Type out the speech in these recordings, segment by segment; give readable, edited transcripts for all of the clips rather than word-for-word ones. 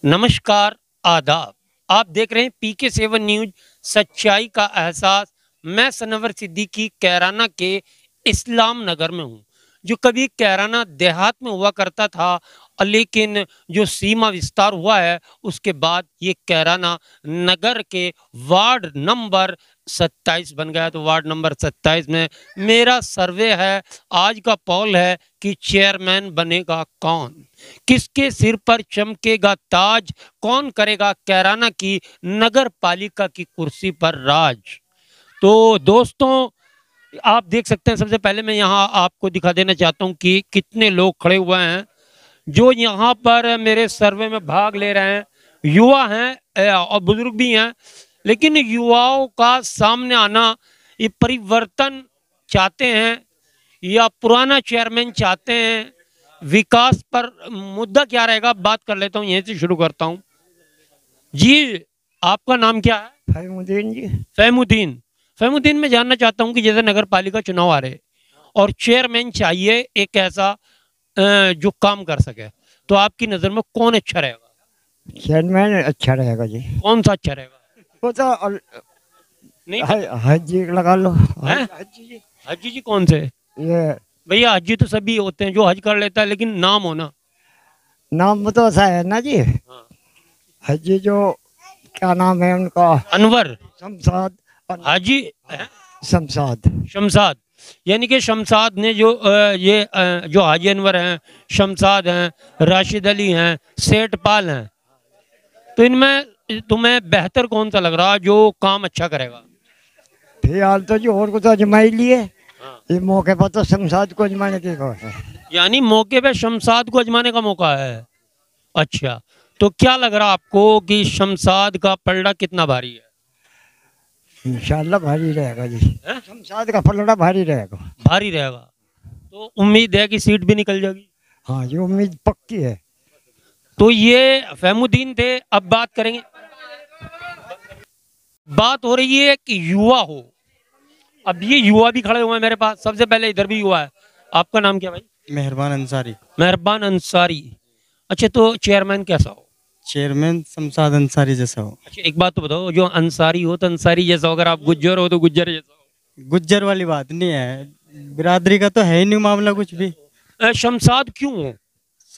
नमस्कार, आदाब। आप देख रहे हैं PK7 न्यूज, सच्चाई का एहसास। मैं सनवर सिद्दीकी कैराना के इस्लाम नगर में हूँ, जो कभी कैराना देहात में हुआ करता था, लेकिन जो सीमा विस्तार हुआ है उसके बाद ये कैराना नगर के वार्ड नंबर 27 बन गया। तो वार्ड नंबर 27 में मेरा सर्वे है, आज का पॉल है कि चेयरमैन बनेगा कौन, किसके सिर पर चमकेगा ताज, कौन करेगा कैराना की नगर पालिका की कुर्सी पर राज। तो दोस्तों, आप देख सकते हैं, सबसे पहले मैं यहाँ आपको दिखा देना चाहता हूँ कि कितने लोग खड़े हुए हैं जो यहाँ पर मेरे सर्वे में भाग ले रहे हैं। युवा हैं और बुजुर्ग भी हैं, लेकिन युवाओं का सामने आना, ये परिवर्तन चाहते हैं या पुराना चेयरमैन चाहते हैं, विकास पर मुद्दा क्या रहेगा, बात कर लेता हूँ, यहीं से शुरू करता हूँ। जी, आपका नाम क्या है? फहीमुद्दीन जी। फहीमुद्दीन। फहीमुद्दीन, मैं जानना चाहता हूँ कि जैसे नगर पालिका चुनाव आ रहे और चेयरमैन चाहिए एक ऐसा जो काम कर सके, तो आपकी नजर में कौन अच्छा रहेगा? चेयरमैन अच्छा रहेगा जी। कौन सा अच्छा रहेगा? वो तो नहीं हज जी लगा लो। हैं? हज जी। हाजी जी कौन से? ये भैया हाजी तो सभी होते हैं, जो हज कर लेता है, लेकिन नाम होना। नाम तो ऐसा है ना जी। हाँ। हज जी जो क्या नाम है उनका? अनवर शमशाद। हाजी हैं? शमशाद। शमशाद, यानी कि शमशाद ने जो जो हाजी अनवर हैं, शमशाद हैं, राशिद अली हैं, सेठ पाल हैं, तो इनमें तुम्हें बेहतर कौन सा लग रहा जो काम अच्छा करेगा? फिलहाल तो जो और को तो अजमाई लिए, हाँ। ये मौके पर तो शमशाद को अजमाने की कोशिश है। यानी मौके पे शमशाद को आजमाने का मौका है। अच्छा, तो क्या लग रहा आपको कि शमशाद का पलड़ा कितना भारी है? इंशाल्लाह भारी रहेगा जी। हैं? शमशाद का पलड़ा भारी रहेगा। भारी रहेगा, तो उम्मीद है कि सीट भी निकल जाएगी। हाँ, ये उम्मीद पक्की है। तो ये फहीमुद्दीन थे। अब बात करेंगे, बात हो रही है कि युवा हो। अब ये युवा भी खड़े हुए हैं मेरे पास, सबसे पहले इधर भी युवा है। आपका नाम क्या भाई? मेहरबान अंसारी। मेहरबान अंसारी। अच्छा, तो चेयरमैन कैसा हो? चेयरमैन शमशाद अंसारी जैसा हो। अच्छा, एक बात तो बताओ, जो अंसारी हो तो अंसारी जैसा हो, अगर आप गुज्जर हो तो गुज्जर जैसा हो। गुज्जर वाली बात नहीं है, बिरादरी का तो है ही नहीं मामला कुछ भी। शमशाद क्यों हो?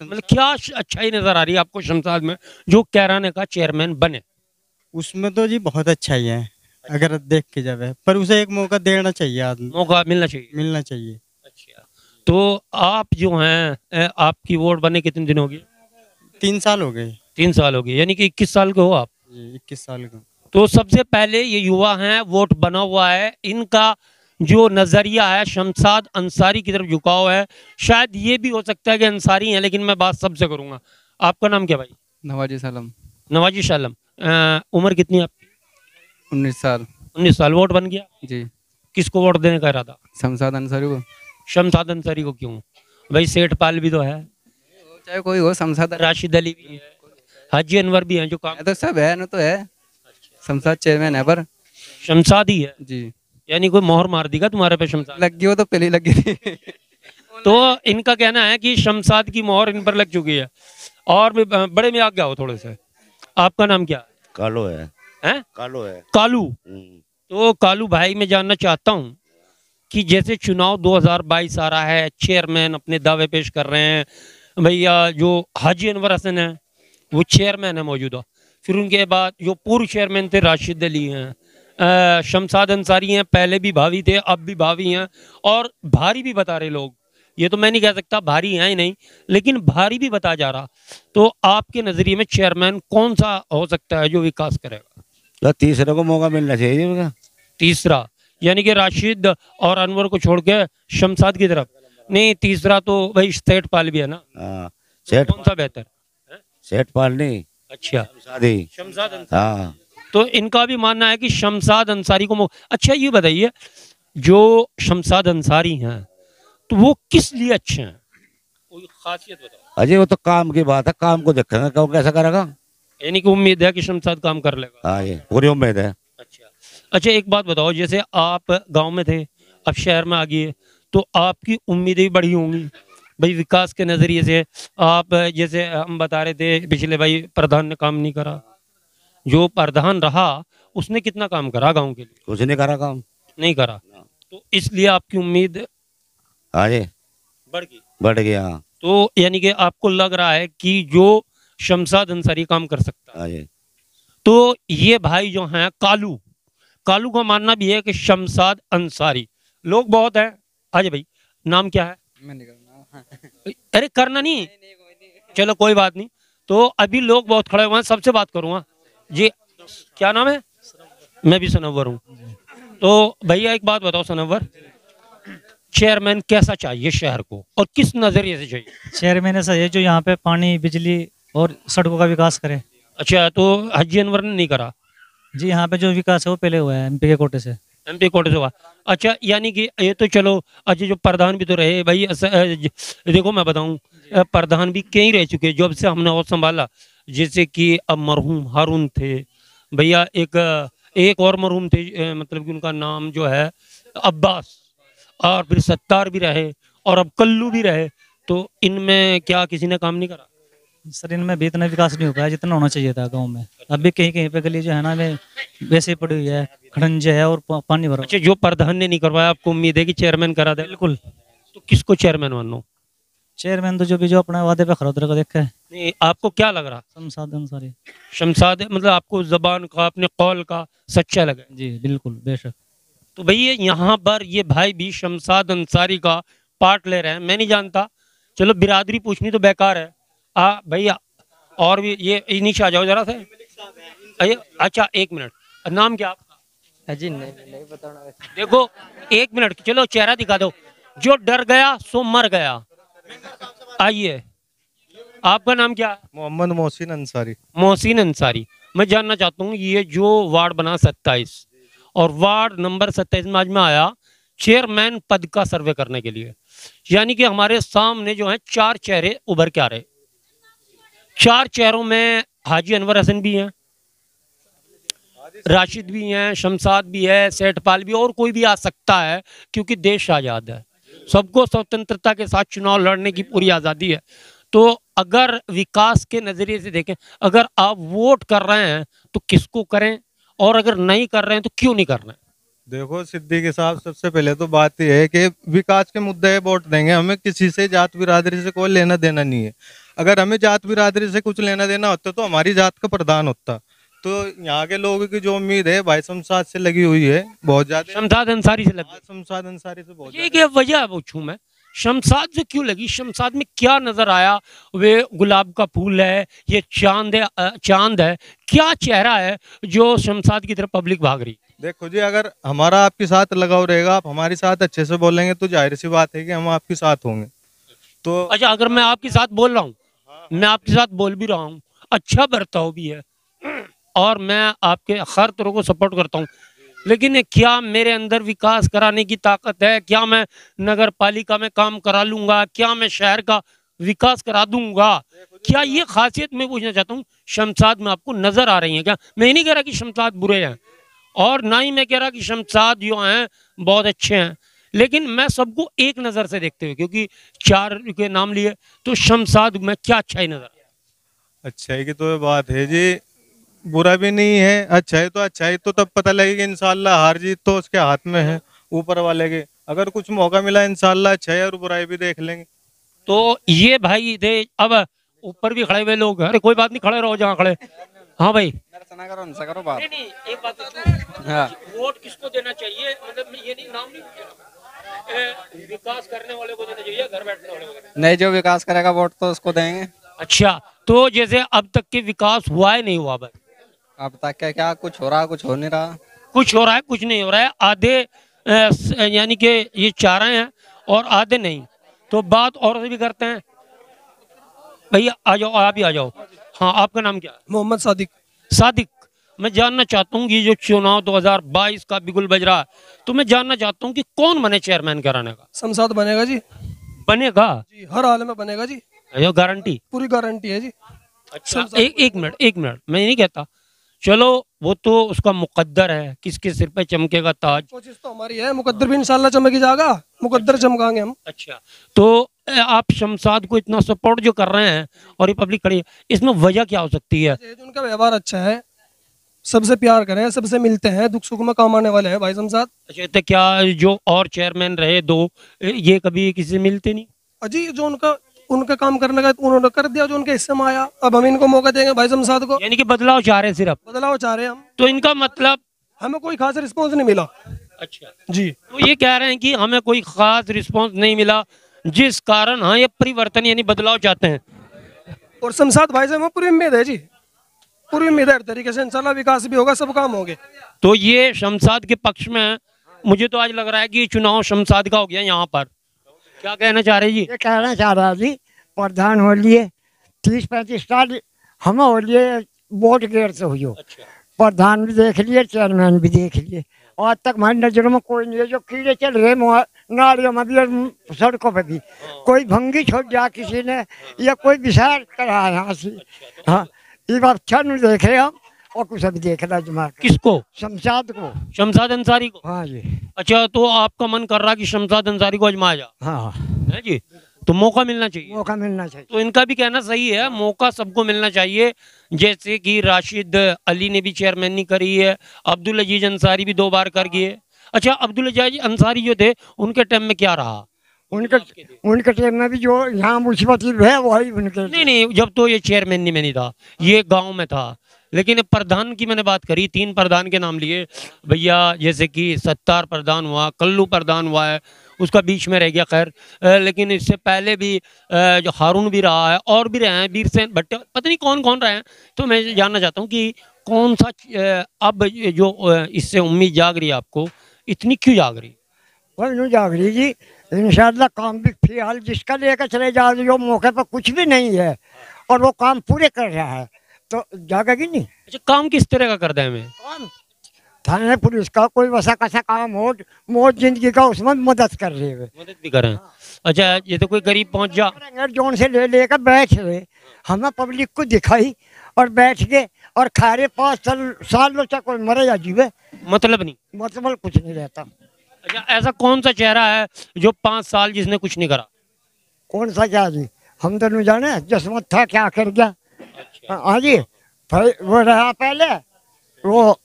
मतलब क्या अच्छाई नजर आ रही है आपको शमशाद में जो कैराने का चेयरमैन बने? उसमें तो जी बहुत अच्छा ही है, अगर देख के जावे, पर उसे एक मौका देना चाहिए, आदमी मौका मिलना चाहिए। मिलना चाहिए। अच्छा, तो आप जो हैं, आपकी वोट बने कितने दिन हो गए? 3 साल हो गए 3 साल हो गए, यानी कि 21 साल के हो आप। जी, 21 साल का। तो सबसे पहले ये युवा हैं, वोट बना हुआ है, इनका जो नजरिया है शमशाद अंसारी की तरफ झुकाव है। शायद ये भी हो सकता है कि अंसारी हैं, लेकिन मैं बात सबसे करूंगा। आपका नाम क्या भाई? नवाजी सालम। नवाजी शालम। उम्र कितनी है आपकी? 19 साल। 19 साल। वोट बन गया? जी। किसको वोट देने का इरादा? शमशाद अंसारी को। शमशाद अंसारी को क्यों? भाई सेठ पाल भी तो है, चाहे कोई हो, शमशाद राशिद अली भी है, हाजी अनवर भी हैं जो काम। है तो सब है, न तो है। शमशाद चेयरमैन है पर। शमशाद ही है, जी। यानी कोई मोहर मार देगा तुम्हारे पे शमशाद? लग गई, वो तो पहले ही लग गई थी। तो इनका कहना है कि शमशाद की मोहर इन पर लग चुकी है। और भी बड़े में आ गया हो थोड़े से। आपका नाम क्या कालो है। है? कालो है। कालू। तो कालू भाई, मैं जानना चाहता हूँ कि जैसे चुनाव 2022 आ रहा है, चेयरमैन अपने दावे पेश कर रहे हैं, भैया जो हाजी अनवर हसन है वो चेयरमैन है मौजूदा, फिर उनके बाद जो पूर्व चेयरमैन थे राशिद अली हैं, शमशाद अंसारी हैं, पहले भी भावी थे अब भी भावी हैं, और भारी भी बता रहे लोग, ये तो मैं नहीं कह सकता भारी हैं ही नहीं, लेकिन भारी भी बता जा रहा। तो आपके नजरिए में चेयरमैन कौन सा हो सकता है जो विकास करेगा? तो तीसरे को मौका मिलना चाहिए उनका। तीसरा, यानी कि राशिद और अनवर को छोड़ के शमशाद की तरफ? नहीं, तीसरा तो भाई सेठ पाल भी है ना। हाँ, तो सेठ कौन सा बेहतर? सेठ पाल नहीं, अच्छा, शादी। शमशाद अंसारी। हाँ, तो इनका भी मानना है कि शमशाद अंसारी को अच्छा, ये बताइए, जो शमशाद अंसारी हैं तो वो किस लिए अच्छे हैं, कोई खासियत बताओ। अजय वो तो काम की बात है, काम को देखेंगे कौन कैसा करेगा। यानी कि उम्मीद है कि शमशाद काम कर लेगा। हाँ, ये पूरी उम्मीद है। अच्छा। अच्छा, एक बात बताओ, जैसे आप गांव में थे, अब शहर में आ गए, तो आपकी उम्मीदें भी बढ़ी होंगी, भाई विकास के नजरिए से आप जैसे हम बता रहे थे पिछले भाई प्रधान ने काम नहीं करा, जो प्रधान रहा उसने कितना काम करा गांव के लिए? कुछ नहीं करा काम। नहीं करा, तो इसलिए आपकी उम्मीद हाँ जी, बढ़ गई। बढ़ गया। हाँ तो यानी कि आपको लग रहा है कि जो शमशाद अंसारी काम कर सकता है। हाँ जी। तो ये भाई जो हैं कालू, कालू का मानना भी है कि शमशाद अंसारी, लोग बहुत हैं। आज भाई नाम क्या है? मैं नहीं करना। अरे करना नहीं, चलो कोई बात नहीं। तो अभी लोग बहुत खड़े हुए हैं, सबसे बात करूंगा जी। क्या नाम है? मैं भी सनवर हूँ। तो भैया एक बात बताओ सनवर, चेयरमैन कैसा चाहिए शहर को और किस नजरिए से चाहिए? चेयरमैन ऐसा है जो यहाँ पे पानी, बिजली और सड़कों का विकास करे। अच्छा, तो हाजी अनवर ने नहीं करा? जी, यहाँ पे जो विकास है वो पहले हुआ है एमपी के कोटे से। एमपी कोटे से हुआ। अच्छा, यानी कि ये तो चलो, अच्छा जो प्रधान भी तो रहे भाई, देखो मैं बताऊं, प्रधान भी कई रह चुके जब से हमने और संभाला। जैसे कि अब मरहूम हारून थे भैया, एक और मरहूम थे, मतलब कि उनका नाम जो है अब्बास, और फिर सत्तार भी रहे और अब कल्लू भी रहे। तो इनमें क्या किसी ने काम नहीं करा? सर, इनमें भी इतना विकास नहीं हो पाया जितना होना चाहिए था गाँव में। अभी कहीं कहीं पे गली जो है ना वे वैसे ही पड़ी हुई है, खड़ंजे है और पानी भरा। अच्छा, जो प्रधान ने नहीं करवाया आपको उम्मीद है कि चेयरमैन करा दे? बिल्कुल। तो किसको चेयरमैन मानो? चेयरमैन तो जो अपने वादे पे खरा उतरेगा, देखा है। नहीं, आपको क्या लग रहा? शमशाद अंसारी। शमशाद मतलब आपको जबान का, अपने कौल का सच्चा लगा? जी बिल्कुल, बेशक। तो भैया यहाँ पर ये भाई भी शमशाद अंसारी का पार्ट ले रहे हैं, मैं नहीं जानता। चलो बिरादरी पूछनी तो बेकार है। भैया और भी ये नीचे आ जाओ जरा से। अच्छा एक मिनट, नाम क्या आपका? जी नहीं बताना। देखो एक मिनट, चलो चेहरा दिखा दो। जो डर गया सो मर गया। आइए, आपका नाम क्या है? मोहम्मद मोहसिन अंसारी। मोहसिन अंसारी। मैं जानना चाहता हूँ, ये जो वार्ड बना 27 और वार्ड नंबर 27 में आज मैं आया चेयरमैन पद का सर्वे करने के लिए, यानी कि हमारे सामने जो है 4 चेहरे उभर के आ रहे। 4 चेहरों में हाजी अनवर हसन भी हैं, राशिद भी हैं, शमशाद भी है, सेठपाल भी, और कोई भी आ सकता है क्योंकि देश आज़ाद है, सबको स्वतंत्रता के साथ चुनाव लड़ने की पूरी आज़ादी है। तो अगर विकास के नज़रिए से देखें, अगर आप वोट कर रहे हैं तो किसको करें, और अगर नहीं कर रहे हैं तो क्यों नहीं कर रहे हैं? देखो सिद्दीकी साहब, सबसे पहले तो बात यह है कि विकास के मुद्दे है, वोट देंगे। हमें किसी से जात बिरादरी से कोई लेना देना नहीं है। अगर हमें जात बिरादरी से कुछ लेना देना होता तो हमारी जात का प्रधान होता। तो यहाँ के लोगों की जो उम्मीद है भाई शमशाद से लगी हुई है बहुत ज्यादा। शमशाद अंसारी से लगी? शमशाद अंसारी से बहुत। ये क्या वजह पूछूं मैं, शमशाद से क्यों लगी? शमशाद में क्या नजर आया? वे गुलाब का फूल है, ये चांद है, चांद है, क्या चेहरा है जो शमशाद की तरफ पब्लिक भाग रही? देखो जी, अगर हमारा आपके साथ लगाव रहेगा, आप हमारे साथ अच्छे से बोलेंगे तो जाहिर सी बात है कि हम आपके साथ होंगे। तो अच्छा, अगर मैं आपके साथ बोल रहा हूँ, मैं आपके साथ बोल भी रहा हूँ, अच्छा बर्ताव भी है और मैं आपके हर तरह को सपोर्ट करता हूँ, लेकिन क्या मेरे अंदर विकास कराने की ताकत है? क्या मैं नगर पालिका में काम करा लूंगा? क्या मैं शहर का विकास करा दूंगा? क्या ये खासियत मैं पूछना चाहता हूँ शमशाद में आपको नजर आ रही है क्या? मैं नहीं कह रहा कि शमशाद बुरे हैं और ना ही मैं कह रहा कि शमशाद जो हैं बहुत अच्छे हैं, लेकिन मैं सबको एक नज़र से देखते हुए, क्योंकि 4 के नाम लिए, तो शमशाद में क्या अच्छाई नजर आया? अच्छाई की तो बात है जी, बुरा भी नहीं है। अच्छाई तो तब पता लगेगी इंशाल्लाह। हार जीत तो उसके हाथ में है, ऊपर वाले के। अगर कुछ मौका मिला इंशाल्लाह अच्छाई और बुराई भी देख लेंगे। तो ये भाई थे, अब ऊपर भी खड़े हुए लोग, अरे कोई बात नहीं, खड़े रहो जहाँ खड़े। हाँ भाई, करो बात। नहीं एक बात, हाँ। वोट किसको देना चाहिए? मतलब ये नहीं, नाम नहीं पूछा, विकास करने वाले को देना चाहिए, घर बैठने वाले को? नहीं, जो विकास करेगा वोट तो उसको देंगे। अच्छा, तो जैसे अब तक के विकास हुआ है नहीं हुआ भाई? अब तक क्या कुछ हो रहा, कुछ हो नहीं रहा। कुछ हो रहा है, कुछ नहीं हो रहा है। आधे यानी कि ये चाह रहे हैं और आधे नहीं। तो बात और से भी करते हैं। भैया आ जाओ, आप ही आ जाओ। हाँ, आपका नाम क्या है? मोहम्मद सादिक। सादिक, मैं जानना चाहता हूँ, ये जो चुनाव 2022 का बिगुल बज रहा है, तो मैं जानना चाहता हूँ कि कौन बने चेयरमैन कराने का? शमशाद बनेगा जी। बनेगा जी, हर हाल में बनेगा जी, गारंटी? पूरी गारंटी है जी। अच्छा, एक मिनट, मैं नहीं कहता, चलो वो तो उसका मुकद्दर है, किसके सिर पे चमकेगा ताज। कोशिश तो हमारी है, मुकद्दर भी इंशाल्लाह चमक ही जाएगा, मुकद्दर चमकाएंगे हम। अच्छा, तो आप शमशाद को इतना सपोर्ट जो कर रहे हैं और ये पब्लिक खड़ी है, इसमें वजह क्या हो सकती है? ये जो उनका व्यवहार अच्छा है, सबसे प्यार करें, सबसे मिलते हैं, दुख सुख में काम आने वाले हैं भाई शमशाद। अच्छा, तो क्या जो और चेयरमैन रहे दो, ये कभी किसी से मिलते नहीं? अजी जो उनका उनका काम करने का उन्होंने कर दिया, जो उनके हिस्से में आया, अब हम इनको मौका देंगे भाई शमशाद को। यानी कि बदलाव चाह रहे हैं सिर्फ? बदलाव चाह रहे हैं हम। तो इनका मतलब? हमें कोई खास रिस्पॉन्स नहीं मिला। अच्छा जी, तो ये कह रहे हैं कि हमें कोई खास रिस्पांस नहीं मिला, जिस कारण हाँ ये परिवर्तन यानी बदलाव चाहते हैं। और शमशाद भाई से हमें पूरी उम्मीद है जी, पूरी उम्मीद है हर तरीके से इंशाल्लाह विकास भी होगा, सब काम होंगे। तो ये शमशाद के पक्ष में है। मुझे तो आज लग रहा है कि चुनाव शमशाद का हो गया यहाँ पर। क्या कहना चाह रहे जी? ये कहना चाह रहा जी, प्रधान हो लिए 30-35 साल, हम हो लिए वोट गेर से हुई हो। प्रधान भी देख लिए, चेयरमैन भी देख लिए, आज तक हमारी नजरों में कोई नहीं है। जो कीड़े चल रहे नालियों में भी और सड़कों पे भी, कोई भंगी छोड़ दिया किसी ने या कोई विचार करा यहाँ से। हाँ, ये बात अच्छा नहीं देख रहे हम, और कुछ अभी देख रहा जमा। किसको? शमशाद को। शमशाद अंसारी को? हाँ जी। अच्छा, तो आपका मन कर रहा कि शमशाद अंसारी को आजमाया जा? हाँ है जी, तो मौका मिलना चाहिए। मौका मिलना चाहिए। तो इनका भी कहना सही है, मौका सबको मिलना चाहिए। जैसे कि राशिद अली ने भी चेयरमैनी करी है, अब्दुल अजीज अंसारी भी 2 बार कर गए। अच्छा, अब्दुल अजीज अंसारी जो थे उनके टाइम में क्या रहा? उनके टाइम में भी जो यहाँ मुसीबत है वही उनके। नहीं, जब तो ये चेयरमैनी में नहीं था, ये गांव में था। लेकिन प्रधान की मैंने बात करी, 3 प्रधान के नाम लिए भैया, जैसे कि सत्तार प्रधान हुआ, कल्लू प्रधान हुआ है, उसका बीच में रह गया खैर। लेकिन इससे पहले भी जो हारून भी रहा है और भी रहे हैं, वीरसेन भट्ट, पता नहीं कौन कौन रहे हैं। तो मैं जानना चाहता हूँ कि कौन सा अब जो इससे उम्मीद जाग रही है आपको, इतनी क्यों जाग रही? वही नहीं जाग रही जी, इंशाल्लाह काम भी फिलहाल जिसका लेकर चले जा रही हो, मौके पर कुछ भी नहीं है और वो काम पूरे कर रहा है, तो जागेगी नहीं। अच्छा, काम किस तरह का कर दें हमें? काम थाने पुलिस का कोई वैसा कैसा काम हो, मौत जिंदगी का, उसमें मदद कर रहे हैं, मदद भी करें। अच्छा, ये तो कोई गरीब पहुंच जा जोन से लेकर बैठ रहे, हमें पब्लिक को दिखाई और बैठ के और खा रहे 5 साल तक कोई मरे या जीवे, मतलब नहीं, मतलब कुछ नहीं रहता। अच्छा, ऐसा कौन सा चेहरा है जो 5 साल जिसने कुछ नहीं करा? कौन सा क्या जी, हम तो नहीं जाने, जसमत था क्या कर गया। हाँ जी, भाई वो रहा पहले वो।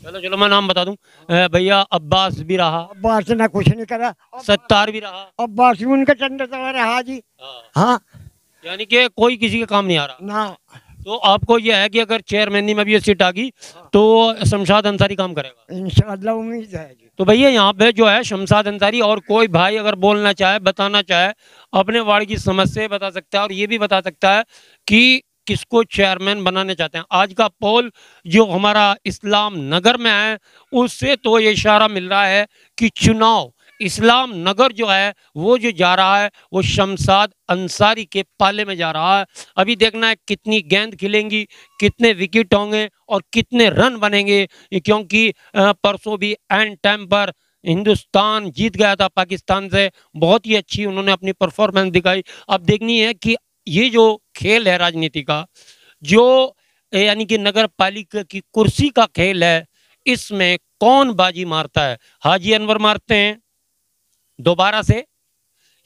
चलो मैं नाम बता दूं, भैया अब्बास भी रहा, अब्बास ने कुछ नहीं करा, सत्तार भी रहा, अब्बास भी उनके चंडे तले रहा जी। हाँ, यानी कि कोई किसी के काम नहीं आ रहा ना। तो आपको यह है कि अगर चेयरमैनी में भी ये सीट आ गई तो शमशाद अंसारी काम करेगा इंशाअल्लाह, उम्मीद है जी। तो भैया यहाँ पे जो है शमशाद अंसारी, और कोई भाई अगर बोलना चाहे, बताना चाहे, अपने वार्ड की समस्या बता सकता है और ये भी बता सकता है कि किसको चेयरमैन बनाने चाहते हैं। आज का पोल जो हमारा इस्लाम नगर में है, उससे तो ये इशारा मिल रहा है कि चुनाव इस्लाम नगर जो है वो जो जा रहा है वो शमशाद अंसारी के पाले में जा रहा है। अभी देखना है कितनी गेंद खिलेंगी, कितने विकेट होंगे और कितने रन बनेंगे, क्योंकि परसों भी एंड टाइम पर हिंदुस्तान जीत गया था पाकिस्तान से, बहुत ही अच्छी उन्होंने अपनी परफॉर्मेंस दिखाई। अब देखनी है कि ये जो खेल है राजनीति का, जो यानी कि नगर पालिका की कुर्सी का खेल है, इसमें कौन बाजी मारता है? हाजी अनवर मारते हैं दोबारा से,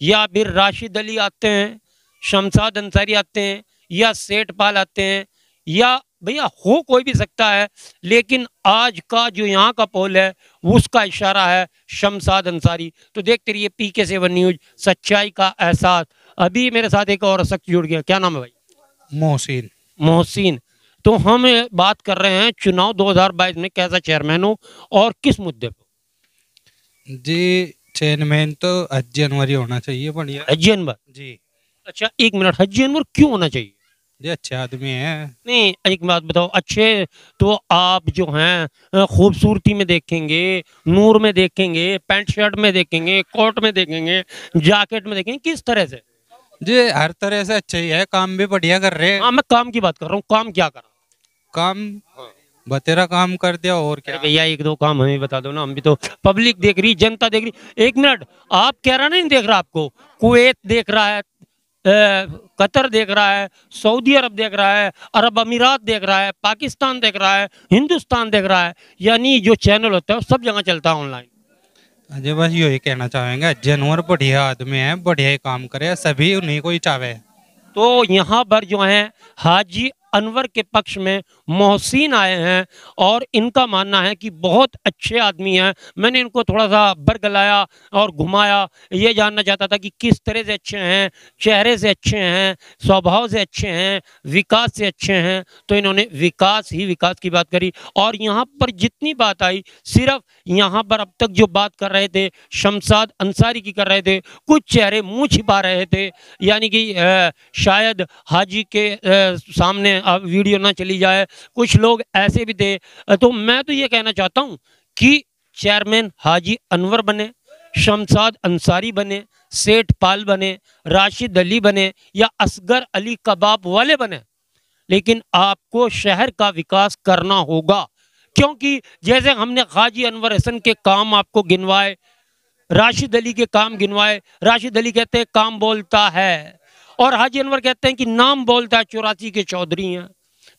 या फिर राशिद अली आते हैं, शमशाद अंसारी आते हैं, या सेठपाल आते हैं, या भैया हो कोई भी सकता है। लेकिन आज का जो यहाँ का पोल है उसका इशारा है शमशाद अंसारी। तो देखते रहिए PK7 न्यूज, सच्चाई का एहसास। अभी मेरे साथ एक और शख्स जुड़ गया, क्या नाम है भाई? मोहसिन। मोहसिन। तो हम बात कर रहे हैं चुनाव 2022 में कैसा चेयरमैन हो और किस मुद्दे पर? जी, चेयरमैन तो हज्जी अनवर होना चाहिए, बढ़िया। हज्जी अनवर जी। अच्छा, 1 मिनट, हज्जी अनवर क्यों होना चाहिए? ये अच्छे आदमी है। नहीं, एक बात बताओ, अच्छे तो आप जो हैं खूबसूरती में देखेंगे, नूर में देखेंगे, पैंट शर्ट में देखेंगे, कोट में देखेंगे, जैकेट में देखेंगे, किस तरह से? जी, हर तरह से अच्छा ही है, काम भी बढ़िया कर रहे हैं। हाँ, मैं काम की बात कर रहा हूँ, काम क्या करा? काम बतेरा काम कर दिया, और क्या। भैया 1-2 काम हमें बता दो ना, हम भी तो, पब्लिक देख रही, जनता देख रही। 1 मिनट, आप कह रहा नहीं देख रहा, आपको कुवैत देख रहा है, कतर देख रहा है, सऊदी अरब देख रहा है, अरब अमीरात देख रहा है, पाकिस्तान देख रहा है, हिंदुस्तान देख रहा है, यानी जो चैनल होता है वो सब जगह चलता है ऑनलाइन। अजय बस यही कहना चाहेंगे अजय अनवर बढ़िया आदमी है, बढ़िया ही काम करे, सभी उन्हीं को ही चाहे। तो यहाँ पर जो है हाजी अनवर के पक्ष में मोहसिन आए हैं और इनका मानना है कि बहुत अच्छे आदमी हैं। मैंने इनको थोड़ा सा बरगलाया और घुमाया, ये जानना चाहता था कि किस तरह से अच्छे हैं, चेहरे से अच्छे हैं, स्वभाव से अच्छे हैं, विकास से अच्छे हैं। तो इन्होंने विकास ही विकास की बात करी। और यहाँ पर जितनी बात आई, सिर्फ यहाँ पर अब तक जो बात कर रहे थे शमशाद अंसारी की कर रहे थे, कुछ चेहरे मुंह छिपा रहे थे, यानी कि शायद हाजी के सामने अब वीडियो ना चली जाए, कुछ लोग ऐसे भी थे। तो मैं तो ये कहना चाहता हूं कि चेयरमैन हाजी अनवर बने, शमशाद अंसारी बने, सेठ पाल बने, राशिद अली बने या असगर अली कबाब वाले बने, लेकिन आपको शहर का विकास करना होगा। क्योंकि जैसे हमने हाजी अनवर हसन के काम आपको गिनवाए, राशिद अली के काम गिनवाए, राशिद अली कहते हैं काम बोलता है और हाजी अनवर कहते हैं कि नाम बोलता है, 84 के चौधरी हैं।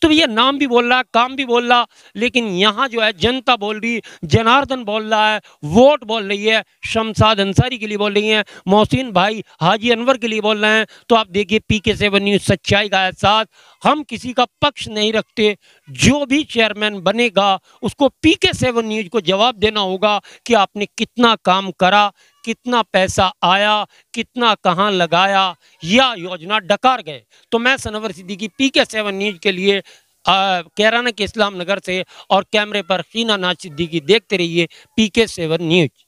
तो ये नाम भी बोल रहा है, काम भी बोल रहा, लेकिन यहाँ जो है जनता बोल रही, जनार्दन बोल रहा है, वोट बोल रही है, शमशाद अंसारी के लिए बोल रही हैं, मोहसिन भाई हाजी अनवर के लिए बोल रहे हैं। तो आप देखिए PK7 न्यूज़ सच्चाई का एहसास, हम किसी का पक्ष नहीं रखते, जो भी चेयरमैन बनेगा उसको PK7 न्यूज़ को जवाब देना होगा कि आपने कितना काम करा, कितना पैसा आया, कितना कहाँ लगाया या योजना डकार गए। तो मैं सनवर सिद्दीकी PK7 न्यूज़ के लिए कैराना के इस्लाम नगर से और कैमरे पर हीना नाज सिद्दीकी, देखते रहिए PK7 न्यूज़।